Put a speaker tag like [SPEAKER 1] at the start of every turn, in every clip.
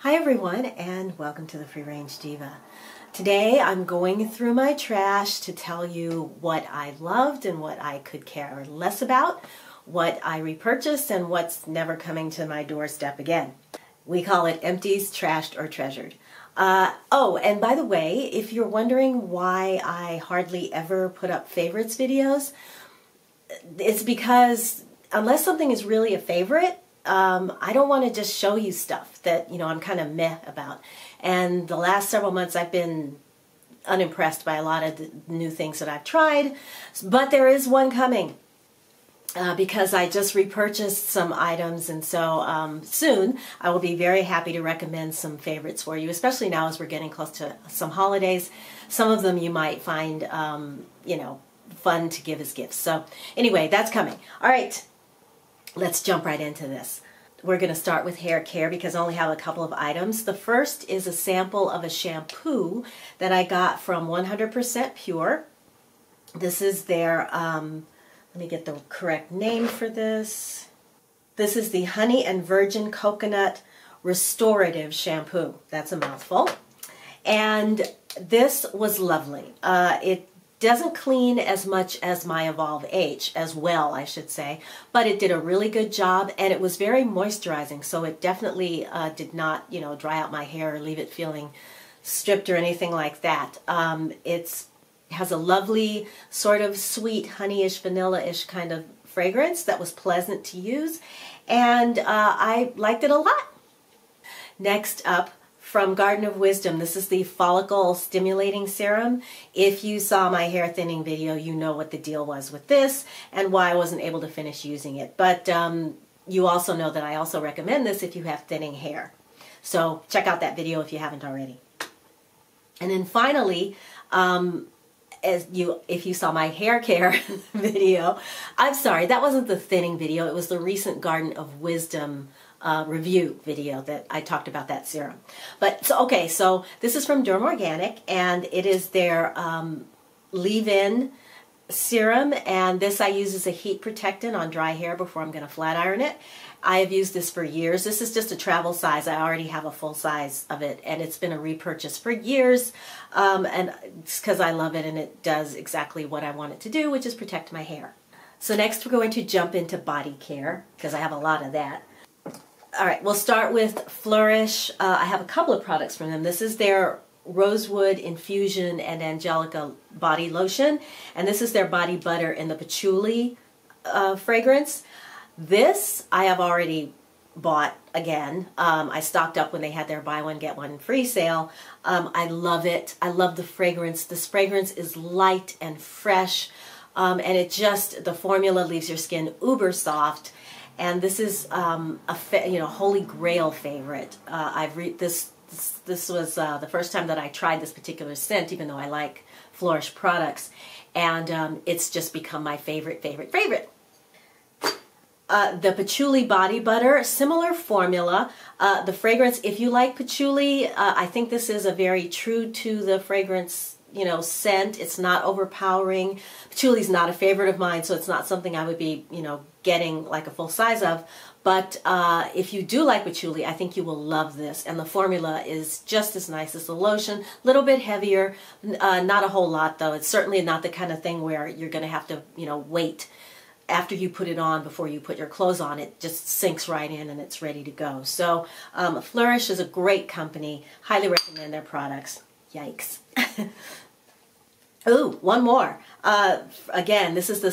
[SPEAKER 1] Hi everyone, and welcome to the Free Range Diva. Today I'm going through my trash to tell you what I loved and what I could care less about, what I repurchased, and what's never coming to my doorstep again. We call it empties, trashed, or treasured. Oh, and by the way, if you're wondering why I hardly ever put up favorites videos, it's because unless something is really a favorite, I don't want to just show you stuff that, I'm kind of meh about. And the last several months I've been unimpressed by a lot of the new things that I've tried, but there is one coming because I just repurchased some items, and so soon I will be very happy to recommend some favorites for you, especially now as we're getting close to some holidays. Some of them you might find, fun to give as gifts. So anyway, that's coming. All right. Let's jump right into this. We're going to start with hair care because I only have a couple of items. The first is a sample of a shampoo that I got from 100% Pure. This is their, let me get the correct name for this. This is the Honey and Virgin Coconut Restorative Shampoo. That's a mouthful. And this was lovely. It doesn't clean as much as my Evolve H, as well I should say, but it did a really good job, and it was very moisturizing, so it definitely did not dry out my hair or leave it feeling stripped or anything like that. It has a lovely sort of sweet honeyish, vanilla-ish kind of fragrance that was pleasant to use, and I liked it a lot. Next up, from Garden of Wisdom, this is the Follicle Stimulating Serum. If you saw my hair thinning video, you know what the deal was with this and why I wasn't able to finish using it. But you also know that I also recommend this if you have thinning hair. So check out that video if you haven't already. And then finally, if you saw my hair care video, I'm sorry, that wasn't the thinning video. It was the recent Garden of Wisdom review video that I talked about that serum. But so this is from Derm Organic, and it is their leave-in serum, and this I use as a heat protectant on dry hair before I'm going to flat iron it. I have used this for years. This is just a travel size. I already have a full size of it, and it's been a repurchase for years, and it's because I love it, and it does exactly what I want it to do, which is protect my hair. So next we're going to jump into body care, because I have a lot of that. All right, we'll start with Flourish. I have a couple of products from them. This is their Rosewood Infusion and Angelica Body Lotion, and this is their body butter in the patchouli fragrance. This I have already bought again. I stocked up when they had their buy one get one free sale. I love it. I love the fragrance. This fragrance is light and fresh, and the formula leaves your skin uber soft. And this is a holy grail favorite. This was the first time that I tried this particular scent, even though I like Flourish products, and it's just become my favorite. The patchouli body butter, similar formula. The fragrance, if you like patchouli, I think this is a very true to the fragrance scent. It's not overpowering. Patchouli is not a favorite of mine, so it's not something I would be, getting like a full size of. But if you do like patchouli, I think you will love this. And the formula is just as nice as the lotion. A little bit heavier, not a whole lot though. It's certainly not the kind of thing where you're going to have to, wait after you put it on before you put your clothes on. It just sinks right in and it's ready to go. So Flourish is a great company. Highly recommend their products. Yikes. Ooh, one more. Again, this is the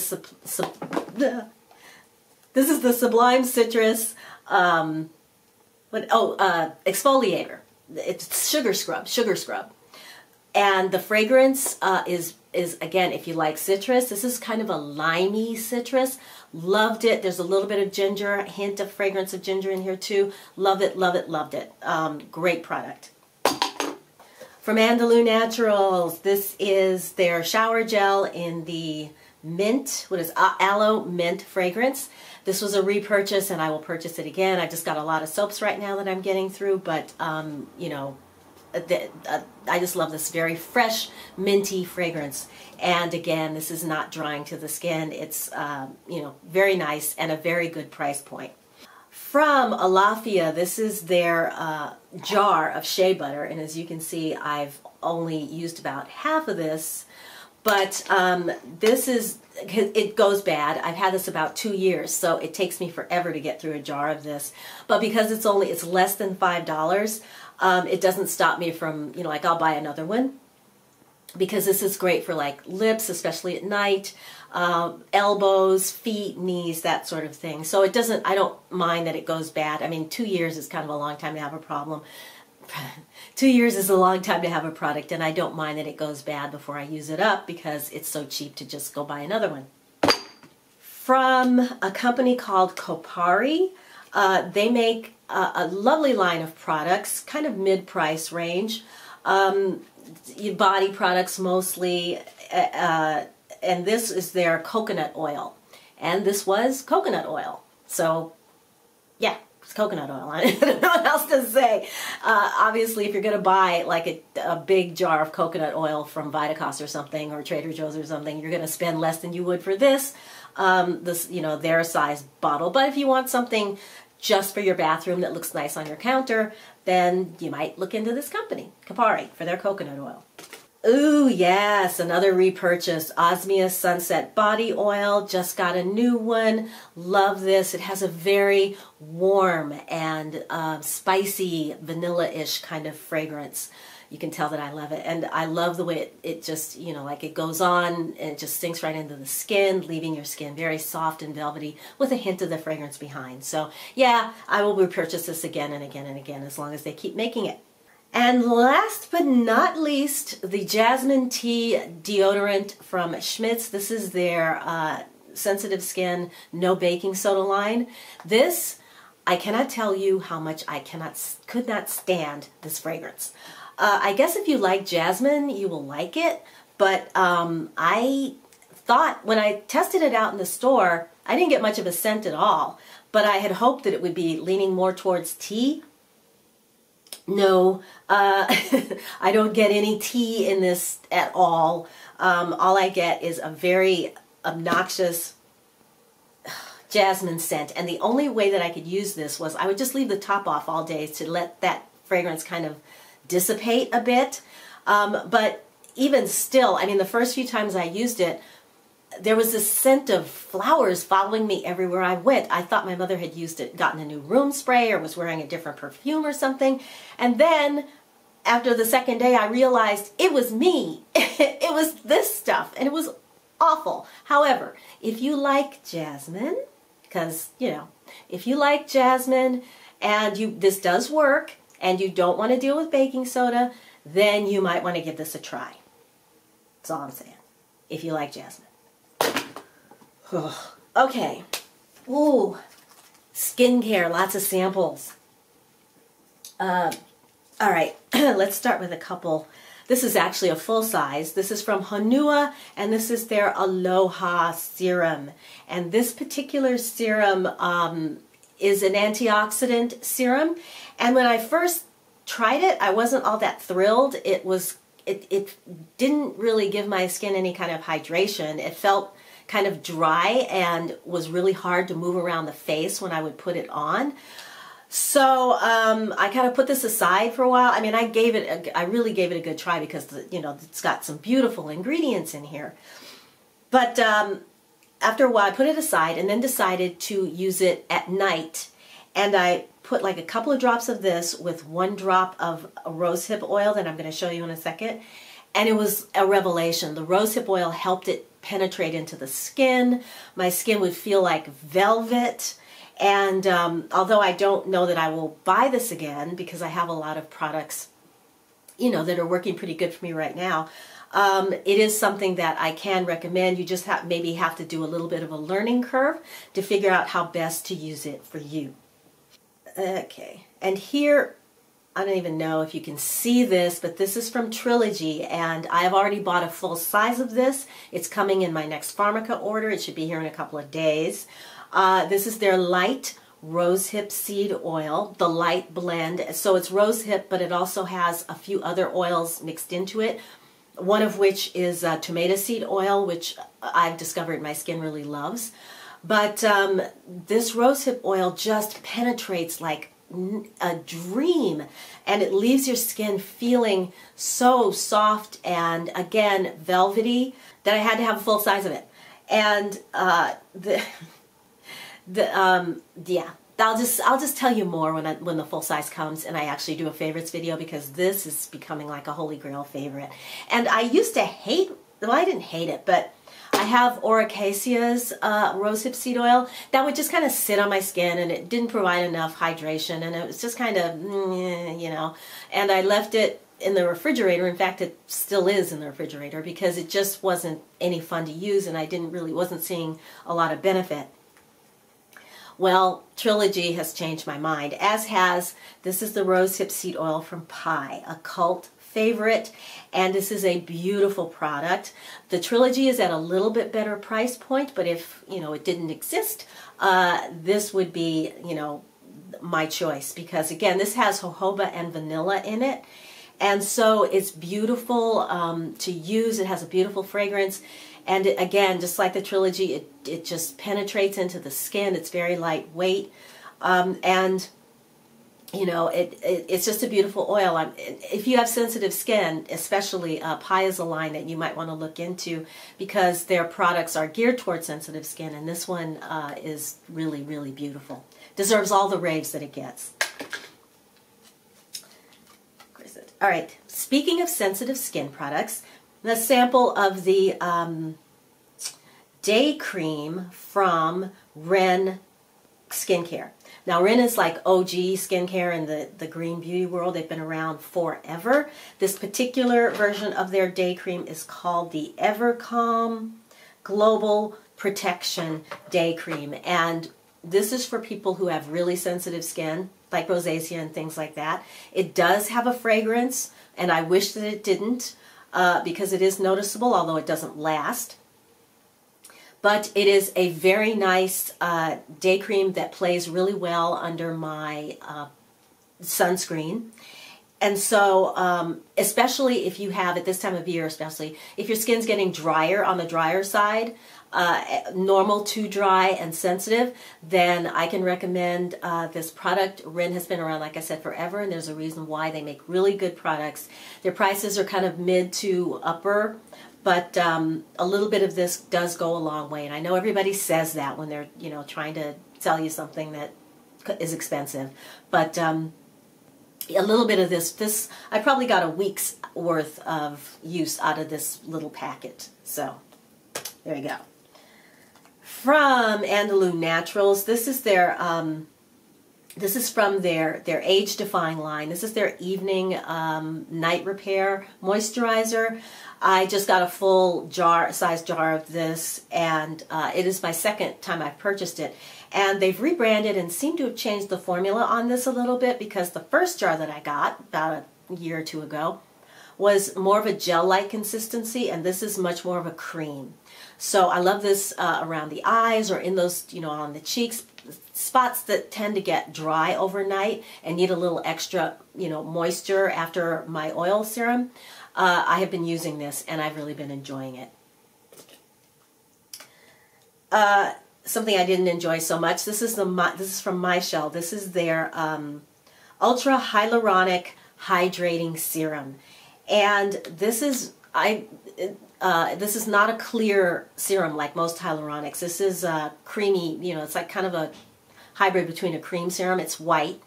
[SPEAKER 1] Sublime Citrus exfoliator. It's sugar scrub. And the fragrance is again, if you like citrus, this is kind of a limey citrus. Loved it. There's a little bit of ginger, a hint of fragrance of ginger in here too. Love it, loved it. Great product. From Andalou Naturals, this is their shower gel in the mint, aloe mint fragrance. This was a repurchase, and I will purchase it again. I just got a lot of soaps right now that I'm getting through, but I just love this very fresh, minty fragrance. And again, this is not drying to the skin. It's very nice and a very good price point. From Aloha, this is their jar of shea butter, and as you can see, I've only used about half of this, but it goes bad. I've had this about 2 years, so it takes me forever to get through a jar of this, but because it's less than $5, it doesn't stop me from, like I'll buy another one, because this is great for like lips, especially at night, elbows, feet, knees, that sort of thing. So I don't mind that it goes bad. I mean, 2 years is kind of a long time to have a problem. 2 years is a long time to have a product, and I don't mind that it goes bad before I use it up because it's so cheap to just go buy another one. From a company called Kopari, they make a lovely line of products, kind of mid-price range. Body products mostly, and this is their coconut oil, and this was coconut oil, so yeah, it's coconut oil. I don't know what else to say. Obviously, if you're going to buy like a big jar of coconut oil from Vitacost or something, or Trader Joe's or something, you're going to spend less than you would for this, their size bottle. But if you want something just for your bathroom that looks nice on your counter, then you might look into this company, Kopari, for their coconut oil. Ooh, yes, another repurchase. Osmia Sunset Body Oil. Just got a new one. Love this. It has a very warm and spicy, vanilla-ish kind of fragrance. You can tell that I love it. And I love the way it just, like it goes on and it just sinks right into the skin, leaving your skin very soft and velvety with a hint of the fragrance behind. So yeah, I will repurchase this again and again and again as long as they keep making it. And last but not least, the Jasmine Tea deodorant from Schmidt's. This is their sensitive skin, no baking soda line. This, I cannot tell you how much I could not stand this fragrance. I guess if you like jasmine, you will like it, but I thought when I tested it out in the store, I didn't get much of a scent at all, but I had hoped that it would be leaning more towards tea. No, I don't get any tea in this at all. All I get is a very obnoxious jasmine scent, and the only way that I could use this was I would just leave the top off all day to let that fragrance kind of dissipate a bit. But even still, I mean, the first few times I used it, there was this scent of flowers following me everywhere I went. I thought my mother had gotten a new room spray or was wearing a different perfume or something. And then after the second day, I realized it was me. It was this stuff, and it was awful. However, if you like jasmine, because, if you like jasmine and this does work and you don't want to deal with baking soda, then you might want to give this a try. That's all I'm saying, if you like jasmine. Okay. Ooh, skincare, lots of samples. All right, let's start with a couple. This is actually a full size. This is from Honua, and this is their Aloha Serum. And this particular serum is an antioxidant serum. And when I first tried it, I wasn't all that thrilled. It didn't really give my skin any kind of hydration. It felt kind of dry and was really hard to move around the face when I would put it on. So I kind of put this aside for a while. I mean, I really gave it a good try because it's got some beautiful ingredients in here. But after a while, I put it aside and then decided to use it at night. And I put like a couple of drops of this with 1 drop of rosehip oil that I'm going to show you in a second. And it was a revelation. The rosehip oil helped it penetrate into the skin. My skin would feel like velvet. And although I don't know that I will buy this again because I have a lot of products, that are working pretty good for me right now, it is something that I can recommend. You just maybe have to do a little bit of a learning curve to figure out how best to use it for you. Okay, and here, I don't even know if you can see this, but this is from Trilogy, and I've already bought a full size of this. It's coming in my next Pharmaca order. It should be here in a couple of days. This is their light rosehip seed oil, the light blend. So it's rosehip, but it also has a few other oils mixed into it, one of which is tomato seed oil, which I've discovered my skin really loves. But this rosehip oil just penetrates like a dream, and it leaves your skin feeling so soft and, again, velvety, that I had to have a full size of it. And yeah, I'll just tell you more when the full size comes and I actually do a favorites video, because this is becoming like a holy grail favorite. And I used to hate, well, I didn't hate it, but I have Oracacea's rosehip seed oil that would just kind of sit on my skin, and it didn't provide enough hydration, and it was just kind of, you know, and I left it in the refrigerator. In fact, it still is in the refrigerator, because it just wasn't any fun to use, and I wasn't seeing a lot of benefit. Well, Trilogy has changed my mind, as has, this is the rosehip seed oil from Pi, a cult favorite, and this is a beautiful product. The Trilogy is at a little bit better price point, but if, you know, it didn't exist, this would be, you know, my choice, because again, this has jojoba and vanilla in it, and so it's beautiful to use. It has a beautiful fragrance, and it, again, just like the Trilogy, it just penetrates into the skin. It's very lightweight, and you know, it's just a beautiful oil. If you have sensitive skin, especially, Pi is a line that you might want to look into, because their products are geared towards sensitive skin, and this one is really, really beautiful. Deserves all the raves that it gets. Where is it? All right, speaking of sensitive skin products, the sample of the day cream from Ren Skincare. Now, Ren is like OG skincare in the green beauty world. They've been around forever. This particular version of their day cream is called the Evercalm Global Protection Day Cream. And this is for people who have really sensitive skin, like rosacea and things like that. It does have a fragrance, and I wish that it didn't, because it is noticeable, although it doesn't last. But it is a very nice day cream that plays really well under my sunscreen. And so, especially if you have, at this time of year, especially, if your skin's getting drier, on the drier side, normal to dry and sensitive, then I can recommend this product. Ren has been around, like I said, forever, and there's a reason why. They make really good products. Their prices are kind of mid to upper, but a little bit of this does go a long way. And I know everybody says that when they're, you know, trying to sell you something that is expensive. But a little bit of this, I probably got a week's worth of use out of this little packet. So there you go. From Andalou Naturals, this is their this is from their age defying line. This is their evening night repair moisturizer. I just got a full size jar of this, and it is my second time I've purchased it. And they've rebranded and seem to have changed the formula on this a little bit, because the first jar that I got about a year or two ago was more of a gel-like consistency, and this is much more of a cream. So I love this around the eyes, or in those, you know, on the cheeks, spots that tend to get dry overnight and need a little extra, you know, moisture after my oil serum. I have been using this, and I've really been enjoying it. Something I didn't enjoy so much. This is from Myshell. This is their Ultra Hyaluronic Hydrating Serum, and this is this is not a clear serum like most hyaluronics. This is creamy. You know, it's like kind of a hybrid between a cream serum. It's white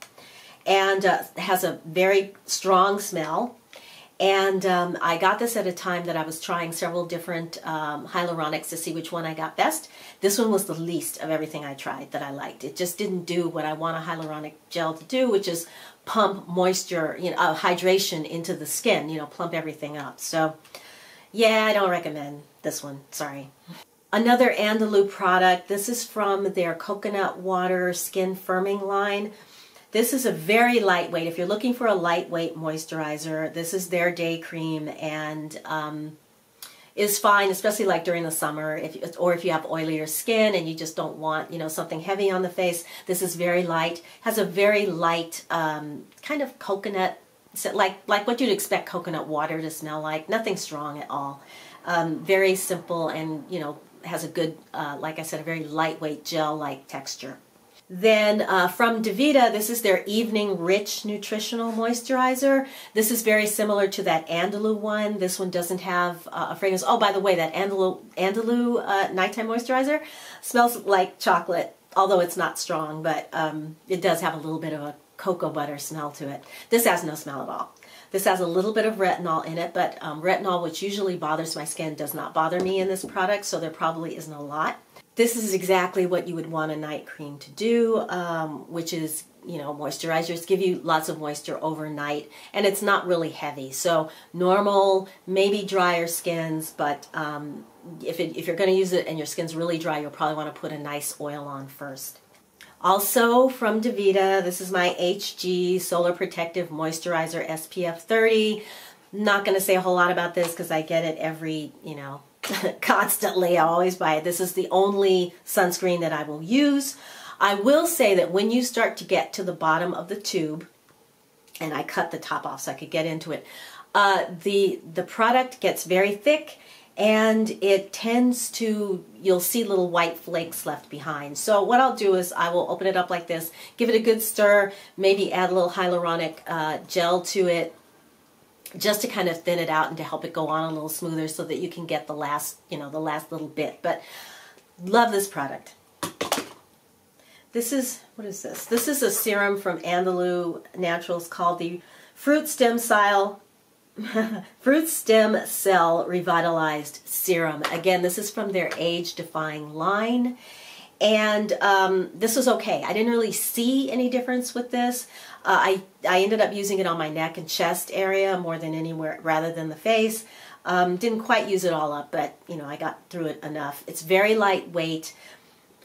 [SPEAKER 1] and has a very strong smell. And I got this at a time that I was trying several different hyaluronics to see which one I got best. This one was the least of everything I tried that I liked. It just didn't do what I want a hyaluronic gel to do, which is pump moisture, you know, hydration into the skin, you know, plump everything up. So, yeah, I don't recommend this one. Sorry. Another Andalou product. This is from their coconut water skin firming line. This is a very lightweight. If you're looking for a lightweight moisturizer, this is their day cream, and is fine, especially like during the summer, or if you have oilier skin and you just don't want, you know, something heavy on the face. This is very light. Has a very light kind of coconut, like what you'd expect coconut water to smell like. Nothing strong at all. Very simple, and you know, has a good, like I said, a very lightweight gel-like texture. Then from Davido, this is their Evening Rich Nutritional Moisturizer. This is very similar to that Andalou one. This one doesn't have a fragrance. Oh, by the way, that Andalou Nighttime Moisturizer smells like chocolate, although it's not strong, but it does have a little bit of a cocoa butter smell to it. This has no smell at all. This has a little bit of retinol in it, but retinol, which usually bothers my skin, does not bother me in this product, so there probably isn't a lot. This is exactly what you would want a night cream to do, which is, you know, moisturizers give you lots of moisture overnight, and it's not really heavy. So normal, maybe drier skins, but if you're going to use it and your skin's really dry, you'll probably want to put a nice oil on first. Also from Davido, this is my HG Solar Protective Moisturizer SPF 30. Not going to say a whole lot about this because I get it every, you know, constantly. I always buy it. This is the only sunscreen that I will use. I will say that when you start to get to the bottom of the tube, and I cut the top off so I could get into it, the product gets very thick, and it tends to, you'll see little white flakes left behind. So what I'll do is I will open it up like this, give it a good stir, maybe add a little hyaluronic gel to it, just to kind of thin it out and to help it go on a little smoother so that you can get the last, you know, the last little bit. But love this product. This is, what is this? This is a serum from Andalou Naturals called the Fruit Stem Cell Revitalized Serum. Again, this is from their Age Defying line. And this was okay. I didn't really see any difference with this. I ended up using it on my neck and chest area more than anywhere, rather than the face. Didn't quite use it all up, but you know, I got through it enough. It's very lightweight.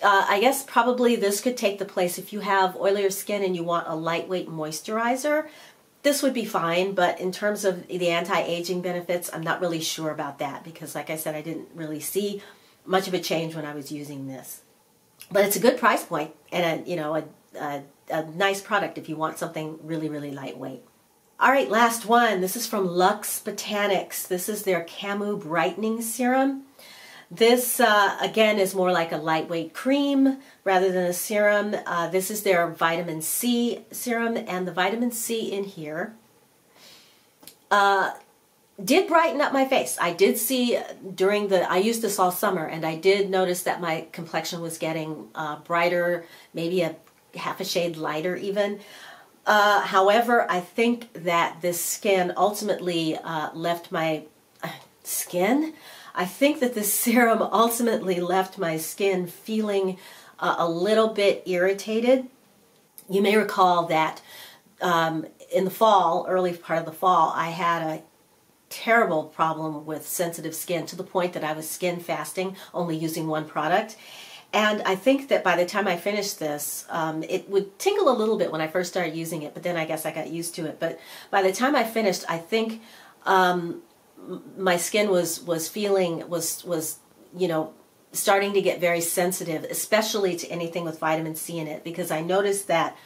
[SPEAKER 1] I guess probably this could take the place if you have oilier skin and you want a lightweight moisturizer. This would be fine, but in terms of the anti-aging benefits, I'm not really sure about that because, like I said, I didn't really see much of a change when I was using this. But it's a good price point and a nice product if you want something really, really lightweight. All right, last one. This is from Luxe Botanics. This is their Camu Brightening Serum. This, again, is more like a lightweight cream rather than a serum. This is their vitamin C serum, and the vitamin C in here did brighten up my face. I did see during I used this all summer, and I did notice that my complexion was getting brighter, maybe a half a shade lighter even. However, I think that this skin ultimately left my skin. I think that this serum ultimately left my skin feeling a little bit irritated. You may recall that in the fall, early part of the fall, I had a terrible problem with sensitive skin to the point that I was skin fasting, only using one product. And I think that by the time I finished this, it would tingle a little bit when I first started using it, but then I guess I got used to it. But by the time I finished, I think my skin was you know, starting to get very sensitive, especially to anything with vitamin C in it, because I noticed that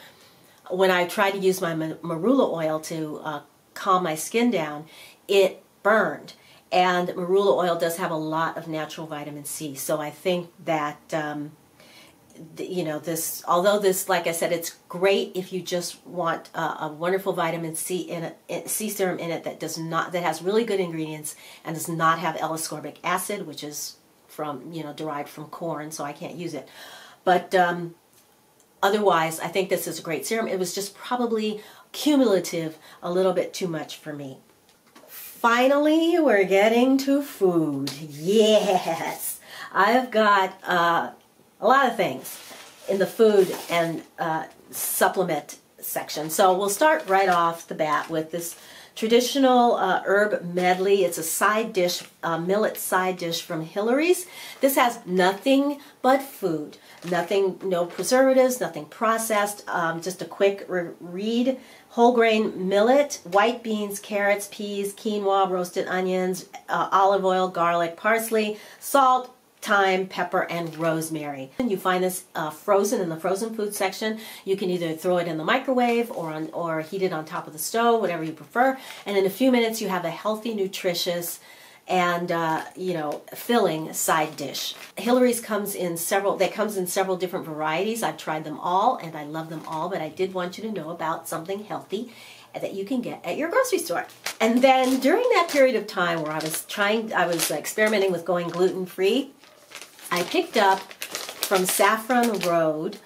[SPEAKER 1] when I tried to use my marula oil to calm my skin down, it burned. And marula oil does have a lot of natural vitamin C. So I think that, you know, this, although this, like I said, it's great if you just want a wonderful vitamin C C serum in it that has really good ingredients and does not have L-ascorbic acid, which is from, you know, derived from corn, so I can't use it. But otherwise, I think this is a great serum. It was just probably cumulative, a little bit too much for me. Finally, we're getting to food. Yes! I've got a lot of things in the food and supplement section. So we'll start right off the bat with this traditional herb medley. It's a side dish, millet side dish from Hillary's. This has nothing but food. Nothing, no preservatives, nothing processed, just a quick read. Whole grain millet, white beans, carrots, peas, quinoa, roasted onions, olive oil, garlic, parsley, salt, thyme, pepper, and rosemary. And you find this frozen in the frozen food section. You can either throw it in the microwave or heat it on top of the stove, whatever you prefer. And in a few minutes you have a healthy, nutritious, and you know, filling side dish. Hillary's comes in several different varieties. I've tried them all and I love them all, but I did want you to know about something healthy that you can get at your grocery store. And then during that period of time where I was experimenting with going gluten-free, I picked up from Saffron Road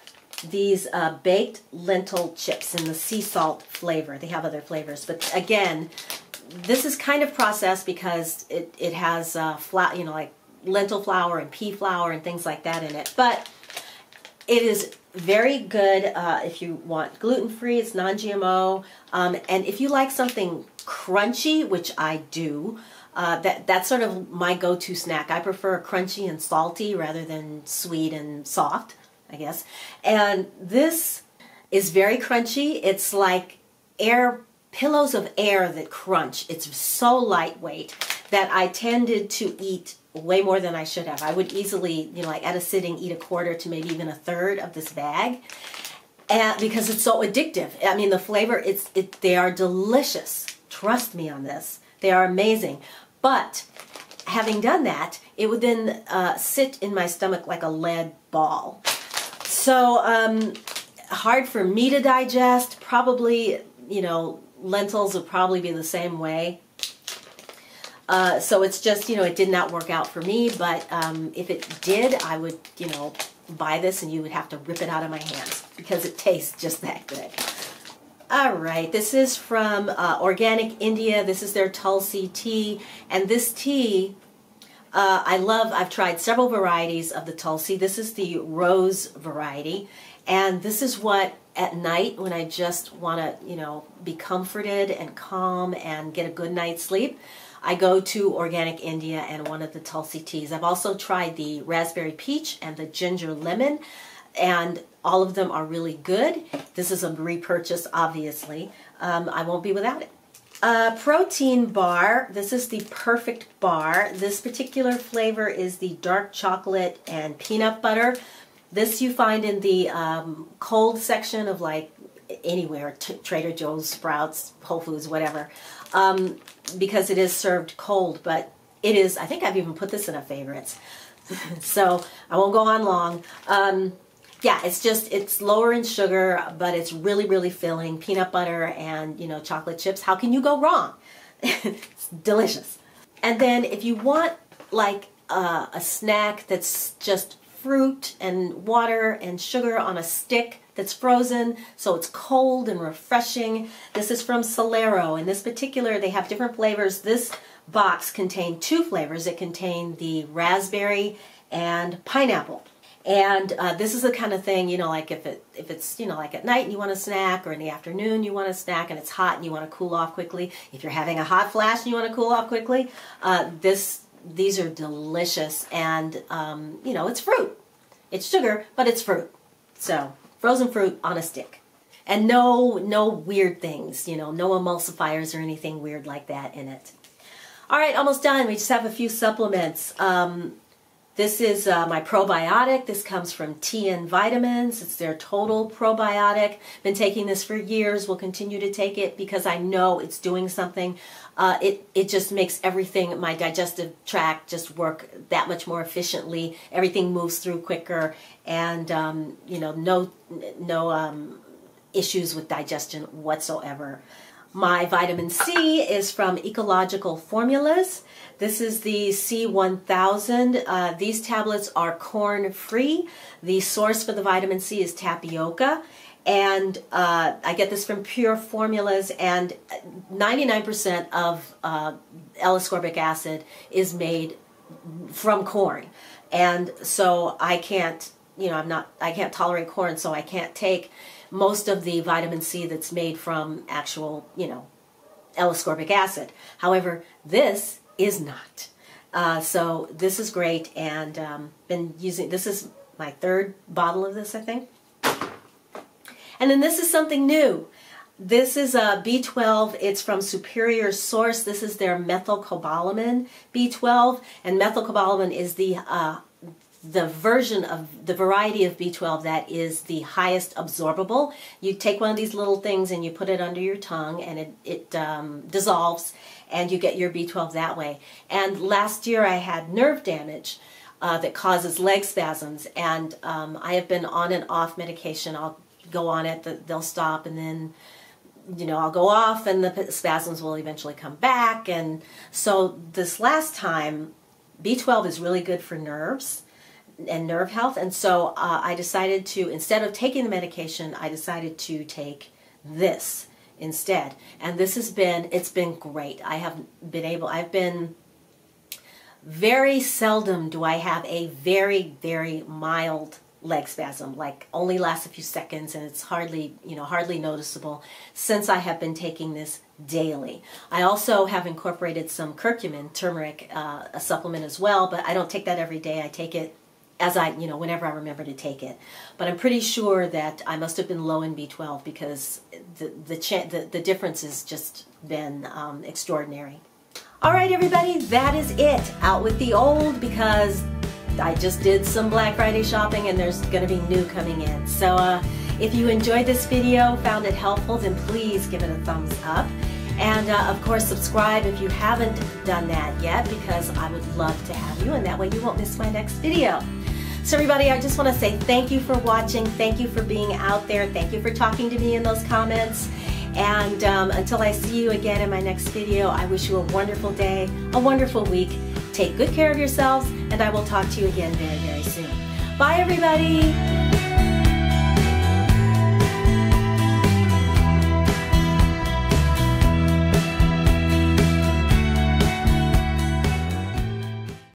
[SPEAKER 1] these baked lentil chips in the sea salt flavor. They have other flavors, but again, this is kind of processed because it has you know, like lentil flour and pea flour and things like that in it. But it is very good if you want gluten-free. It's non-GMO, and if you like something crunchy, which I do, that's sort of my go-to snack. I prefer crunchy and salty rather than sweet and soft, I guess. And this is very crunchy. It's like pillows of air that crunch. It's so lightweight that I tended to eat way more than I should have. I would easily, you know, like at a sitting, eat a quarter to maybe even a third of this bag, and because it's so addictive. I mean, the flavor, they are delicious. Trust me on this. They are amazing. But having done that, it would then sit in my stomach like a lead ball. So hard for me to digest. Probably, you know, lentils would probably be the same way. So it's just, you know, it did not work out for me, but if it did, I would, you know, buy this and you would have to rip it out of my hands because it tastes just that good. All right, this is from Organic India. This is their Tulsi tea, and this tea I love. I've tried several varieties of the Tulsi. This is the rose variety, and this is what at night when I just want to, you know, be comforted and calm and get a good night's sleep, I go to Organic India and one of the Tulsi teas. I've also tried the raspberry peach and the ginger lemon, and all of them are really good. This is a repurchase, obviously. I won't be without it. Protein bar. This is the perfect bar. This particular flavor is the dark chocolate and peanut butter. This you find in the cold section of like anywhere, Trader Joe's, Sprouts, Whole Foods, whatever, because it is served cold, but it is, I think I've even put this in a favorites, so I won't go on long. Yeah, it's lower in sugar, but it's really, really filling. Peanut butter and, you know, chocolate chips. How can you go wrong? It's delicious. And then if you want like a snack that's just fruit and water and sugar on a stick that's frozen, so it's cold and refreshing. This is from Solero. In this particular, they have different flavors. This box contained 2 flavors. It contained the raspberry and pineapple. And this is the kind of thing, you know, like if it's, you know, like at night and you want a snack, or in the afternoon you want a snack and it's hot and you want to cool off quickly. If you're having a hot flash and you want to cool off quickly, these are delicious. And, you know, it's fruit. It's sugar, but it's fruit. So frozen fruit on a stick. And no weird things, you know, no emulsifiers or anything weird like that in it. All right, almost done. We just have a few supplements. This is my probiotic. This comes from Tea and Vitamins. It's their total probiotic. Been taking this for years. Will continue to take it because I know it's doing something. It just makes everything, my digestive tract, just work that much more efficiently. Everything moves through quicker, and you know, no issues with digestion whatsoever. My vitamin C is from Ecological Formulas. This is the C1000. These tablets are corn-free. The source for the vitamin C is tapioca. And I get this from Pure Formulas, and 99% of L-ascorbic acid is made from corn. And so I can't, you know, I can't tolerate corn, so I can't take most of the vitamin C that's made from actual, you know, L-ascorbic acid. However, this is not. So this is great, and been using, this is my 3rd bottle of this, I think. And then this is something new. This is a B12. It's from Superior Source. This is their Methylcobalamin B12, and methylcobalamin is the the version of the variety of B12 that is the highest absorbable. You take one of these little things and you put it under your tongue, and it dissolves, and you get your B12 that way. And last year I had nerve damage that causes leg spasms, and I have been on and off medication. I'll go on it, they'll stop, and then I'll go off and the spasms will eventually come back. And so this last time, B12 is really good for nerves and nerve health, and so I decided to, instead of taking the medication, I decided to take this instead. And this has been, it's been great. I've been very seldom do I have a very, very mild leg spasm, like only lasts a few seconds, and it's hardly noticeable since I have been taking this daily. I also have incorporated some curcumin, turmeric, a supplement as well, but I don't take that every day. I take it as whenever I remember to take it. But I'm pretty sure that I must have been low in B12 because the difference has just been extraordinary. All right, everybody, that is it. Out with the old, because I just did some Black Friday shopping and there's going to be new coming in. So if you enjoyed this video, found it helpful, then please give it a thumbs up. And of course, subscribe if you haven't done that yet, because I would love to have you, and that way you won't miss my next video. So everybody, I just want to say thank you for watching. Thank you for being out there. Thank you for talking to me in those comments. And until I see you again in my next video, I wish you a wonderful day, a wonderful week. Take good care of yourselves, and I will talk to you again very, very soon. Bye, everybody.